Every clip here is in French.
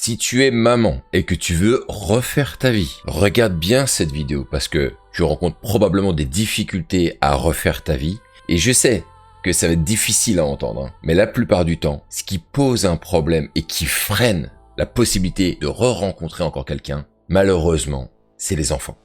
Si tu es maman et que tu veux refaire ta vie, regarde bien cette vidéo parce que tu rencontres probablement des difficultés à refaire ta vie. Et je sais que ça va être difficile à entendre, hein, mais la plupart du temps, ce qui pose un problème et qui freine la possibilité de re-rencontrer encore quelqu'un, malheureusement, c'est les enfants.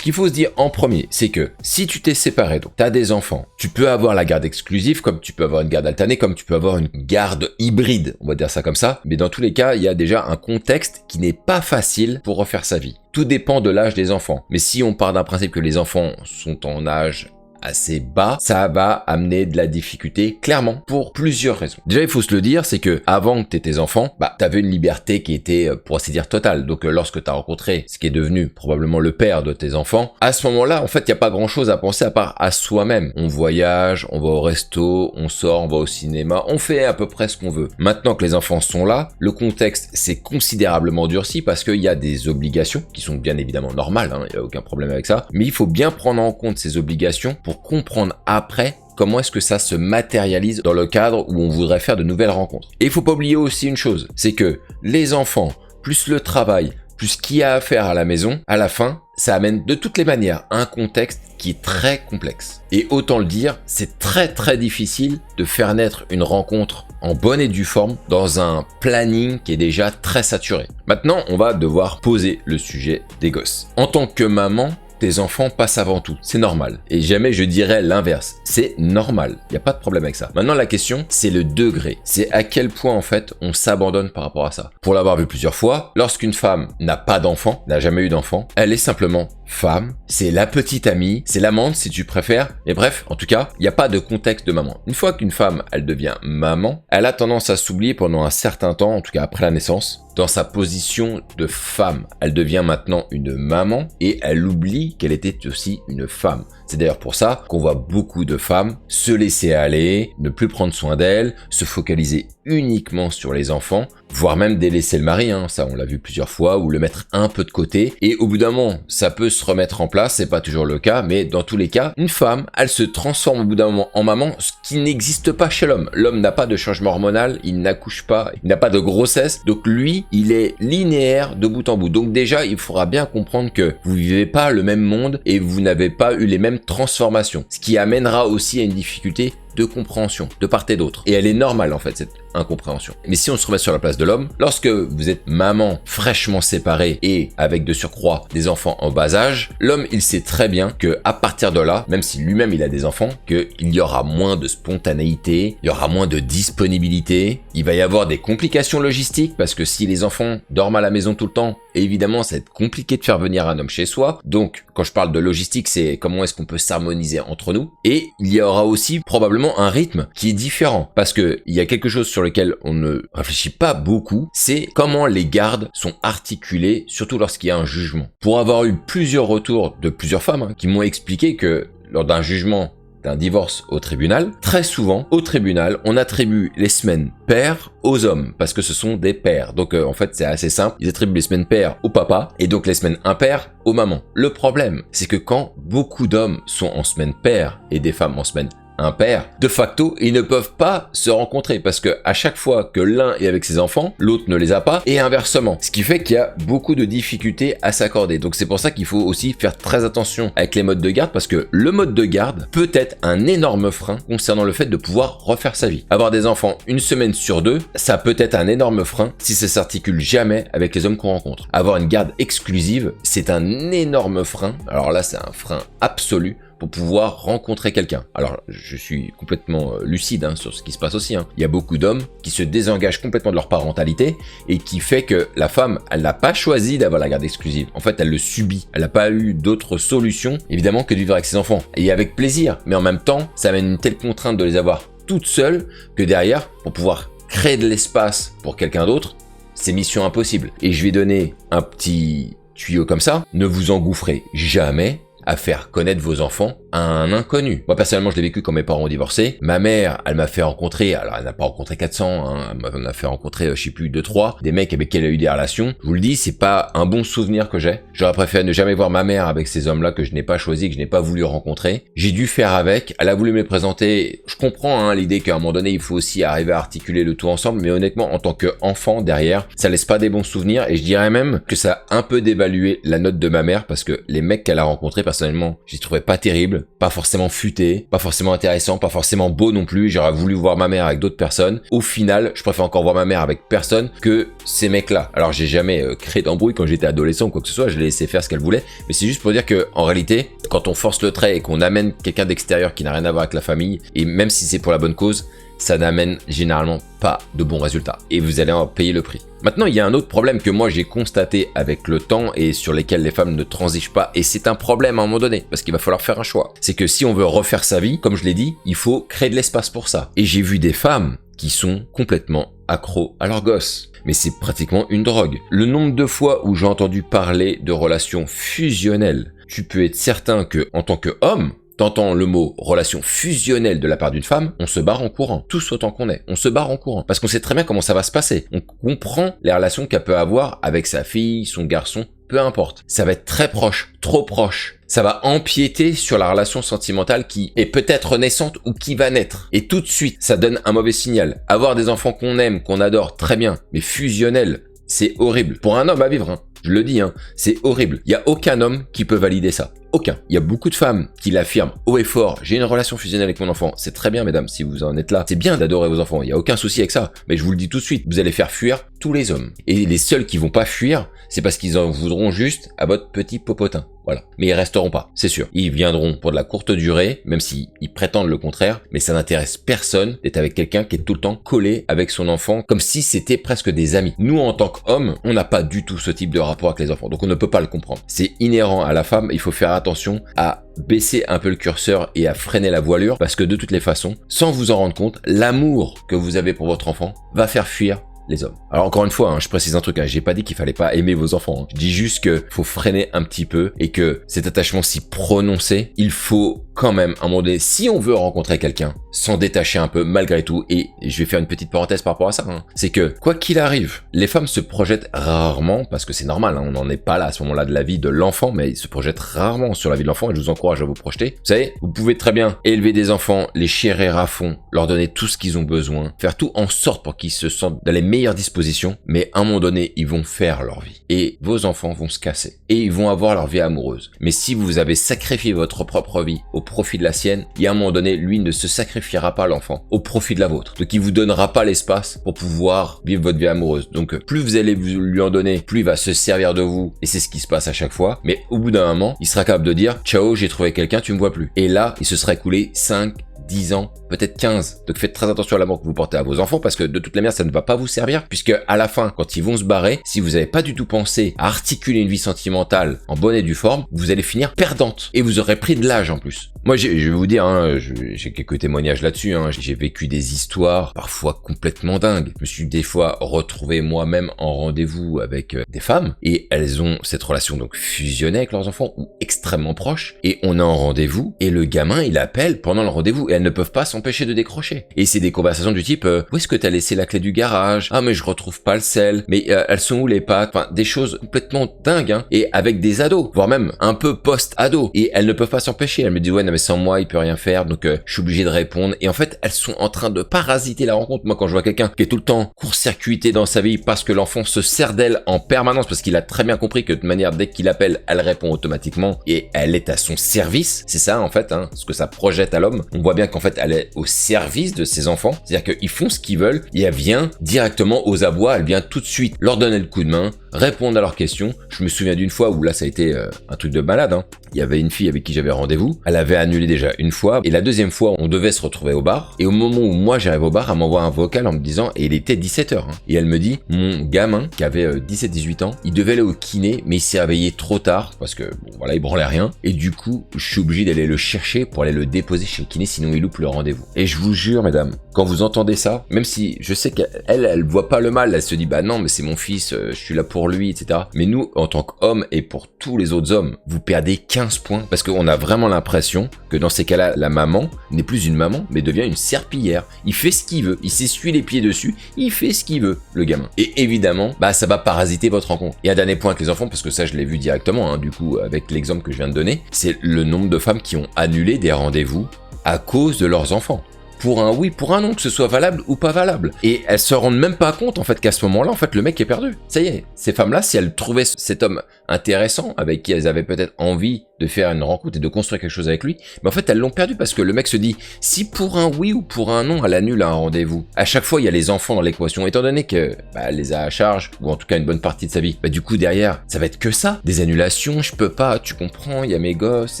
Ce qu'il faut se dire en premier, c'est que si tu t'es séparé, donc tu as des enfants, tu peux avoir la garde exclusive, comme tu peux avoir une garde alternée, comme tu peux avoir une garde hybride, on va dire ça comme ça. Mais dans tous les cas, il y a déjà un contexte qui n'est pas facile pour refaire sa vie. Tout dépend de l'âge des enfants. Mais si on part d'un principe que les enfants sont en âge assez bas, ça va amener de la difficulté, clairement, pour plusieurs raisons. Déjà, il faut se le dire, c'est que avant que tu aies tes enfants, t'avais une liberté qui était, pour ainsi dire, totale. Donc, lorsque tu as rencontré ce qui est devenu probablement le père de tes enfants, à ce moment-là, en fait, il n'y a pas grand-chose à penser à part à soi-même. On voyage, on va au resto, on sort, on va au cinéma, on fait à peu près ce qu'on veut. Maintenant que les enfants sont là, le contexte s'est considérablement durci parce qu'il y a des obligations qui sont bien évidemment normales, hein, il n'y a aucun problème avec ça, mais il faut bien prendre en compte ces obligations pour comprendre après comment est-ce que ça se matérialise dans le cadre où on voudrait faire de nouvelles rencontres. Et il faut pas oublier aussi une chose, c'est que les enfants, plus le travail, plus ce qu'il y a à faire à la maison, à la fin, ça amène de toutes les manières un contexte qui est très complexe. Et autant le dire, c'est très difficile de faire naître une rencontre en bonne et due forme dans un planning qui est déjà très saturé. Maintenant, on va devoir poser le sujet des gosses. En tant que maman, tes enfants passent avant tout, c'est normal. Et jamais je dirais l'inverse, c'est normal, il n'y a pas de problème avec ça. Maintenant la question, c'est le degré, c'est à quel point en fait on s'abandonne par rapport à ça. Pour l'avoir vu plusieurs fois, lorsqu'une femme n'a pas d'enfant, n'a jamais eu d'enfant, elle est simplement femme, c'est la petite amie, c'est l'amante si tu préfères, mais bref, en tout cas, il n'y a pas de contexte de maman. Une fois qu'une femme, elle devient maman, elle a tendance à s'oublier pendant un certain temps, en tout cas après la naissance, dans sa position de femme. Elle devient maintenant une maman et elle oublie qu'elle était aussi une femme. C'est d'ailleurs pour ça qu'on voit beaucoup de femmes se laisser aller, ne plus prendre soin d'elles, se focaliser uniquement sur les enfants, voire même délaisser le mari, hein, ça on l'a vu plusieurs fois, ou le mettre un peu de côté. Et au bout d'un moment, ça peut se remettre en place, c'est pas toujours le cas, mais dans tous les cas, une femme, elle se transforme au bout d'un moment en maman, ce qui n'existe pas chez l'homme. L'homme n'a pas de changement hormonal, il n'accouche pas, il n'a pas de grossesse, donc lui, il est linéaire de bout en bout. Donc déjà, il faudra bien comprendre que vous vivez pas le même monde et vous n'avez pas eu les mêmes transformations, ce qui amènera aussi à une difficulté de compréhension de part et d'autre. Et elle est normale en fait, cette incompréhension. Mais si on se remet sur la place de l'homme, lorsque vous êtes maman fraîchement séparée et avec de surcroît des enfants en bas âge, l'homme il sait très bien que à partir de là, même si lui-même il a des enfants, qu'il y aura moins de spontanéité, il y aura moins de disponibilité, il va y avoir des complications logistiques parce que si les enfants dorment à la maison tout le temps, évidemment ça va être compliqué de faire venir un homme chez soi. Donc quand je parle de logistique, c'est comment est-ce qu'on peut s'harmoniser entre nous. Et il y aura aussi probablement un rythme qui est différent parce que il y a quelque chose sur lequel on ne réfléchit pas beaucoup, c'est comment les gardes sont articulées, surtout lorsqu'il y a un jugement. Pour avoir eu plusieurs retours de plusieurs femmes qui m'ont expliqué que lors d'un jugement d'un divorce au tribunal, très souvent au tribunal on attribue les semaines paires aux hommes parce que ce sont des pères. Donc en fait c'est assez simple, ils attribuent les semaines paires au papa et donc les semaines impaires aux mamans. Le problème c'est que quand beaucoup d'hommes sont en semaine paire et des femmes en semaine impair, de facto, ils ne peuvent pas se rencontrer parce que à chaque fois que l'un est avec ses enfants, l'autre ne les a pas et inversement. Ce qui fait qu'il y a beaucoup de difficultés à s'accorder. Donc c'est pour ça qu'il faut aussi faire très attention avec les modes de garde parce que le mode de garde peut être un énorme frein concernant le fait de pouvoir refaire sa vie. Avoir des enfants une semaine sur deux, ça peut être un énorme frein si ça s'articule jamais avec les hommes qu'on rencontre. Avoir une garde exclusive, c'est un énorme frein. Alors là, c'est un frein absolu pour pouvoir rencontrer quelqu'un. Alors, je suis complètement lucide sur ce qui se passe aussi. Il y a beaucoup d'hommes qui se désengagent complètement de leur parentalité et qui fait que la femme, elle n'a pas choisi d'avoir la garde exclusive. En fait, elle le subit. Elle n'a pas eu d'autre solution, évidemment, que de vivre avec ses enfants. Et avec plaisir. Mais en même temps, ça amène une telle contrainte de les avoir toutes seules que derrière, pour pouvoir créer de l'espace pour quelqu'un d'autre, c'est mission impossible. Et je vais donner un petit tuyau comme ça. Ne vous engouffrez jamais à faire connaître vos enfants à un inconnu. Moi personnellement je l'ai vécu quand mes parents ont divorcé. Ma mère, elle m'a fait rencontrer, alors elle n'a pas rencontré 400, hein, elle m'a fait rencontrer je sais plus 2-3, des mecs avec qui elle a eu des relations. Je vous le dis, c'est pas un bon souvenir que j'ai. J'aurais préféré ne jamais voir ma mère avec ces hommes-là que je n'ai pas choisi, que je n'ai pas voulu rencontrer. J'ai dû faire avec, elle a voulu me les présenter. Je comprends hein, l'idée qu'à un moment donné il faut aussi arriver à articuler le tout ensemble, mais honnêtement en tant qu'enfant derrière, ça laisse pas des bons souvenirs et je dirais même que ça a un peu dévalué la note de ma mère parce que les mecs qu'elle a rencontrés personnellement, je les trouvais pas terribles, pas forcément futés, pas forcément intéressants, pas forcément beaux non plus. J'aurais voulu voir ma mère avec d'autres personnes. Au final, je préfère encore voir ma mère avec personne que ces mecs-là. Alors j'ai jamais créé d'embrouille quand j'étais adolescent ou quoi que ce soit, je l'ai laissé faire ce qu'elle voulait, mais c'est juste pour dire que en réalité, quand on force le trait et qu'on amène quelqu'un d'extérieur qui n'a rien à voir avec la famille, et même si c'est pour la bonne cause, ça n'amène généralement pas de bons résultats. Et vous allez en payer le prix. Maintenant, il y a un autre problème que moi j'ai constaté avec le temps et sur lesquels les femmes ne transigent pas. Et c'est un problème à un moment donné, parce qu'il va falloir faire un choix. C'est que si on veut refaire sa vie, comme je l'ai dit, il faut créer de l'espace pour ça. Et j'ai vu des femmes qui sont complètement accros à leur gosse. Mais c'est pratiquement une drogue. Le nombre de fois où j'ai entendu parler de relations fusionnelles, tu peux être certain que, en tant qu'homme, t'entends le mot relation fusionnelle de la part d'une femme, on se barre en courant. Tous autant qu'on est, on se barre en courant. Parce qu'on sait très bien comment ça va se passer. On comprend les relations qu'elle peut avoir avec sa fille, son garçon, peu importe. Ça va être très proche, trop proche. Ça va empiéter sur la relation sentimentale qui est peut-être naissante ou qui va naître. Et tout de suite, ça donne un mauvais signal. Avoir des enfants qu'on aime, qu'on adore, très bien. Mais fusionnel, c'est horrible. Pour un homme à vivre, hein. Je le dis, hein, c'est horrible. Il y a aucun homme qui peut valider ça. Aucun. Il y a beaucoup de femmes qui l'affirment haut et fort. J'ai une relation fusionnelle avec mon enfant. C'est très bien, mesdames, si vous en êtes là. C'est bien d'adorer vos enfants. Il y a aucun souci avec ça. Mais je vous le dis tout de suite, vous allez faire fuir tous les hommes. Et les seuls qui vont pas fuir, c'est parce qu'ils en voudront juste à votre petit popotin. Voilà. Mais ils resteront pas, c'est sûr. Ils viendront pour de la courte durée, même s'ils prétendent le contraire. Mais ça n'intéresse personne d'être avec quelqu'un qui est tout le temps collé avec son enfant, comme si c'était presque des amis. Nous, en tant qu'hommes, on n'a pas du tout ce type de rapport avec les enfants. Donc on ne peut pas le comprendre. C'est inhérent à la femme. Il faut faire attention à baisser un peu le curseur et à freiner la voilure, parce que de toutes les façons, sans vous en rendre compte, l'amour que vous avez pour votre enfant va faire fuir les hommes. Alors encore une fois, hein, je précise un truc, hein, j'ai pas dit qu'il fallait pas aimer vos enfants, hein. Je dis juste que faut freiner un petit peu et que cet attachement si prononcé, il faut quand même, à un moment donné, si on veut rencontrer quelqu'un, s'en détacher un peu malgré tout. Et je vais faire une petite parenthèse par rapport à ça, hein. C'est que, quoi qu'il arrive, les femmes se projettent rarement, parce que c'est normal, hein, on n'en est pas là à ce moment-là de la vie de l'enfant, mais ils se projettent rarement sur la vie de l'enfant et je vous encourage à vous projeter. Vous savez, vous pouvez très bien élever des enfants, les chérir à fond, leur donner tout ce qu'ils ont besoin, faire tout en sorte pour qu'ils se sentent dans les meilleures dispositions, mais à un moment donné, ils vont faire leur vie. Et vos enfants vont se casser. Et ils vont avoir leur vie amoureuse. Mais si vous avez sacrifié votre propre vie au profit de la sienne, il y a un moment donné, lui ne se sacrifiera pas, l'enfant, au profit de la vôtre. Donc il vous donnera pas l'espace pour pouvoir vivre votre vie amoureuse. Donc plus vous allez lui en donner, plus il va se servir de vous. Et c'est ce qui se passe à chaque fois. Mais au bout d'un moment, il sera capable de dire « Ciao, j'ai trouvé quelqu'un, tu me vois plus ». Et là, il se sera écoulé 5, 10 ans, peut-être 15. Donc faites très attention à l'amour que vous portez à vos enfants, parce que de toutes les manières, ça ne va pas vous servir, puisque à la fin, quand ils vont se barrer, si vous n'avez pas du tout pensé à articuler une vie sentimentale en bonne et due forme, vous allez finir perdante. Et vous aurez pris de l'âge en plus. Moi, je vais vous dire, hein, j'ai quelques témoignages là-dessus, hein. J'ai vécu des histoires parfois complètement dingues. Je me suis des fois retrouvé moi-même en rendez-vous avec des femmes, et elles ont cette relation donc fusionnée avec leurs enfants, ou extrêmement proche, et on est en rendez-vous, et le gamin, il appelle pendant le rendez-vous, et elles ne peuvent pas s'empêcher de décrocher. Et c'est des conversations du type où est-ce que t'as laissé la clé du garage? Ah mais je retrouve pas le sel. Mais elles sont où les pattes? Enfin des choses complètement dingues, hein. Et avec des ados, voire même un peu post-ado. Et elles ne peuvent pas s'empêcher. Elles me disent ouais non mais sans moi il peut rien faire, donc je suis obligé de répondre. Et en fait elles sont en train de parasiter la rencontre. Moi quand je vois quelqu'un qui est tout le temps court-circuité dans sa vie parce que l'enfant se sert d'elle en permanence, parce qu'il a très bien compris que de toute manière dès qu'il appelle elle répond automatiquement et elle est à son service. C'est ça en fait, hein, ce que ça projette à l'homme. On voit bien qu'en fait elle est au service de ses enfants, c'est-à-dire qu'ils font ce qu'ils veulent et elle vient directement aux abois, elle vient tout de suite leur donner le coup de main, répondre à leurs questions. Je me souviens d'une fois où là ça a été un truc de malade, hein. Il y avait une fille avec qui j'avais rendez-vous, elle avait annulé déjà une fois et la deuxième fois on devait se retrouver au bar et au moment où moi j'arrive au bar, elle m'envoie un vocal en me disant, et il était 17h, hein, et elle me dit, mon gamin qui avait 17-18 ans, il devait aller au kiné mais il s'est réveillé trop tard parce que bon voilà il branlait rien et du coup je suis obligé d'aller le chercher pour aller le déposer chez le kiné sinon il loupe le rendez-vous. Et je vous jure mesdames, quand vous entendez ça, même si je sais qu'elle voit pas le mal, elle se dit bah non mais c'est mon fils, je suis là pour pour lui, etc. Mais nous, en tant qu'hommes et pour tous les autres hommes, vous perdez 15 points parce qu'on a vraiment l'impression que dans ces cas-là, la maman n'est plus une maman, mais devient une serpillière. Il fait ce qu'il veut, il s'essuie les pieds dessus, il fait ce qu'il veut, le gamin. Et évidemment, ça va parasiter votre rencontre. Et un dernier point avec les enfants, parce que ça, je l'ai vu directement, du coup, avec l'exemple que je viens de donner, c'est le nombre de femmes qui ont annulé des rendez-vous à cause de leurs enfants. Pour un oui, pour un non, que ce soit valable ou pas valable. Et elles se rendent même pas compte, en fait, qu'à ce moment-là, en fait, le mec est perdu. Ça y est, ces femmes-là, si elles trouvaient cet homme intéressant, avec qui elles avaient peut-être envie de faire une rencontre et de construire quelque chose avec lui, mais en fait, elles l'ont perdu parce que le mec se dit, si pour un oui ou pour un non, elle annule un rendez-vous, à chaque fois, il y a les enfants dans l'équation, étant donné que, elle les a à charge, ou en tout cas une bonne partie de sa vie, du coup, derrière, ça va être que ça. Des annulations, je peux pas, tu comprends, il y a mes gosses,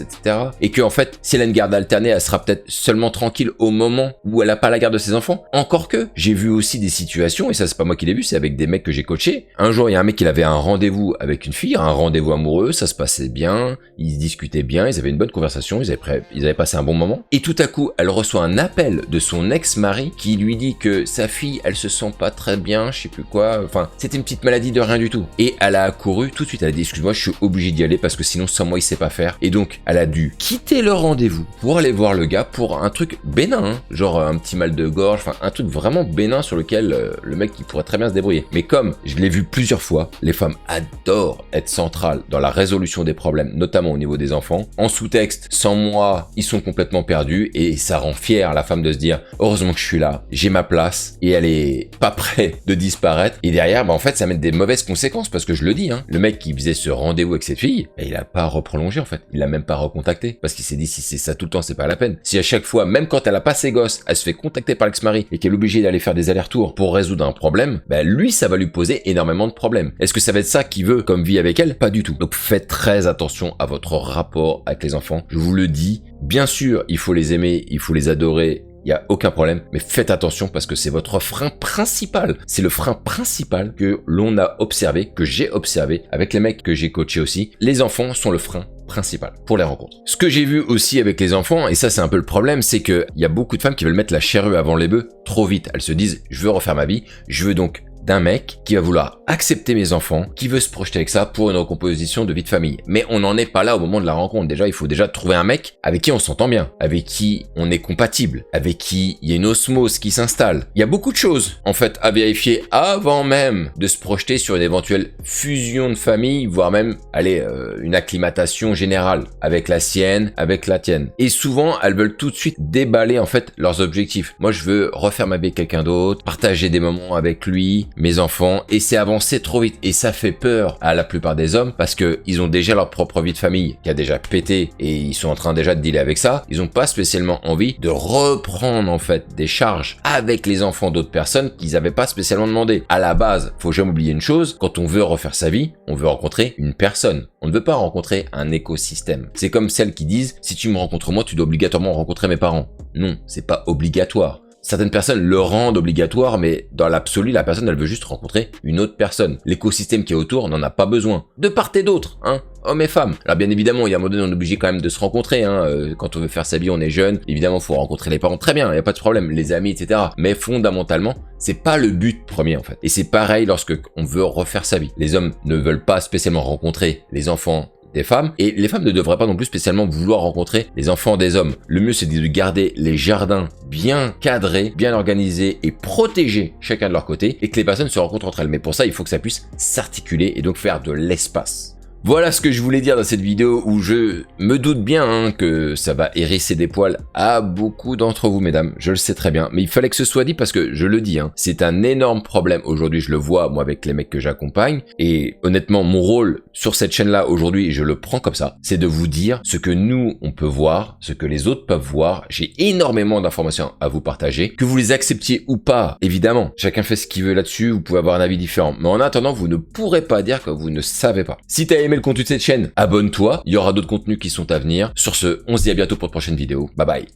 etc. Et que, en fait, si elle a une garde alternée, elle sera peut-être seulement tranquille au moment où elle a pas la garde de ses enfants. Encore que, j'ai vu aussi des situations, et ça c'est pas moi qui l'ai vu, c'est avec des mecs que j'ai coachés. Un jour, il y a un mec qui avait un rendez-vous avec une fille, un rendez-vous amoureux, ça se passait bien, ils discutaient bien, ils avaient une bonne conversation, ils avaient passé un bon moment. Et tout à coup, elle reçoit un appel de son ex-mari qui lui dit que sa fille, elle se sent pas très bien, je sais plus quoi, enfin, c'était une petite maladie de rien du tout. Et elle a accouru tout de suite, elle a dit, excuse-moi, je suis obligé d'y aller parce que sinon, sans moi, il sait pas faire. Et donc, elle a dû quitter le rendez-vous pour aller voir le gars pour un truc bénin, genre un petit mal de gorge, enfin un truc vraiment bénin sur lequel le mec il pourrait très bien se débrouiller. Mais comme je l'ai vu plusieurs fois, les femmes adorent être centrales dans la résolution des problèmes, notamment au niveau des enfants. En sous-texte, sans moi, ils sont complètement perdus et ça rend fière la femme de se dire heureusement que je suis là, j'ai ma place et elle est pas prête de disparaître. Et derrière, en fait, ça met des mauvaises conséquences parce que je le dis, le mec qui faisait ce rendez-vous avec cette fille, il a pas reprolongé en fait, il a même pas recontacté parce qu'il s'est dit si c'est ça tout le temps, c'est pas la peine. Si à chaque fois, même quand elle a pas ses gosses, elle se fait contacter par l'ex-mari et qu'elle est obligée d'aller faire des allers-retours pour résoudre un problème, lui, ça va lui poser énormément de problèmes. Est-ce que ça va être ça qu'il veut comme vie avec elle? Pas du tout. Donc faites très attention à votre rapport avec les enfants. Je vous le dis, bien sûr, il faut les aimer, il faut les adorer, il n'y a aucun problème, mais faites attention parce que c'est votre frein principal. C'est le frein principal que l'on a observé, que j'ai observé avec les mecs que j'ai coachés aussi. Les enfants sont le frein principal pour les rencontres. Ce que j'ai vu aussi avec les enfants, et ça c'est un peu le problème, c'est que il y a beaucoup de femmes qui veulent mettre la charrue avant les bœufs trop vite. Elles se disent, je veux refaire ma vie, je veux donc d'un mec qui va vouloir accepter mes enfants, qui veut se projeter avec ça pour une recomposition de vie de famille. Mais on n'en est pas là au moment de la rencontre. Déjà, il faut déjà trouver un mec avec qui on s'entend bien, avec qui on est compatible, avec qui il y a une osmose qui s'installe. Il y a beaucoup de choses, en fait, à vérifier avant même de se projeter sur une éventuelle fusion de famille, voire même, une acclimatation générale avec la sienne, avec la tienne. Et souvent, elles veulent tout de suite déballer, en fait, leurs objectifs. Moi, je veux refaire ma vie avec quelqu'un d'autre, partager des moments avec lui, mes enfants, et c'est avancé trop vite. Et ça fait peur à la plupart des hommes parce que ils ont déjà leur propre vie de famille qui a déjà pété et ils sont en train déjà de dealer avec ça. Ils ont pas spécialement envie de reprendre en fait des charges avec les enfants d'autres personnes qu'ils avaient pas spécialement demandé. À la base, faut jamais oublier une chose, quand on veut refaire sa vie, on veut rencontrer une personne. On ne veut pas rencontrer un écosystème. C'est comme celles qui disent, si tu me rencontres moi, tu dois obligatoirement rencontrer mes parents. Non, c'est pas obligatoire. Certaines personnes le rendent obligatoire, mais dans l'absolu, la personne, elle veut juste rencontrer une autre personne. L'écosystème qui est autour n'en a pas besoin. De part et d'autre, hommes et femmes. Alors bien évidemment, il y a un moment donné, on est obligé quand même de se rencontrer, quand on veut faire sa vie, on est jeune. Évidemment, faut rencontrer les parents. Très bien, il n'y a pas de problème, les amis, etc. Mais fondamentalement, c'est pas le but premier, en fait. Et c'est pareil lorsque on veut refaire sa vie. Les hommes ne veulent pas spécialement rencontrer les enfants des femmes, et les femmes ne devraient pas non plus spécialement vouloir rencontrer les enfants des hommes. Le mieux, c'est de garder les jardins bien cadrés, bien organisés et protégés chacun de leur côté, et que les personnes se rencontrent entre elles. Mais pour ça, il faut que ça puisse s'articuler et donc faire de l'espace. Voilà ce que je voulais dire dans cette vidéo où je me doute bien que ça va hérisser des poils à beaucoup d'entre vous, mesdames. Je le sais très bien, mais il fallait que ce soit dit parce que, je le dis, c'est un énorme problème. Aujourd'hui, je le vois, moi, avec les mecs que j'accompagne. Et honnêtement, mon rôle sur cette chaîne-là, aujourd'hui, et je le prends comme ça, c'est de vous dire ce que nous, on peut voir, ce que les autres peuvent voir. J'ai énormément d'informations à vous partager. Que vous les acceptiez ou pas, évidemment, chacun fait ce qu'il veut là-dessus, vous pouvez avoir un avis différent. Mais en attendant, vous ne pourrez pas dire que vous ne savez pas. Si t'as aimé le contenu de cette chaîne, abonne-toi, il y aura d'autres contenus qui sont à venir. Sur ce, on se dit à bientôt pour de prochaines vidéos. Bye bye.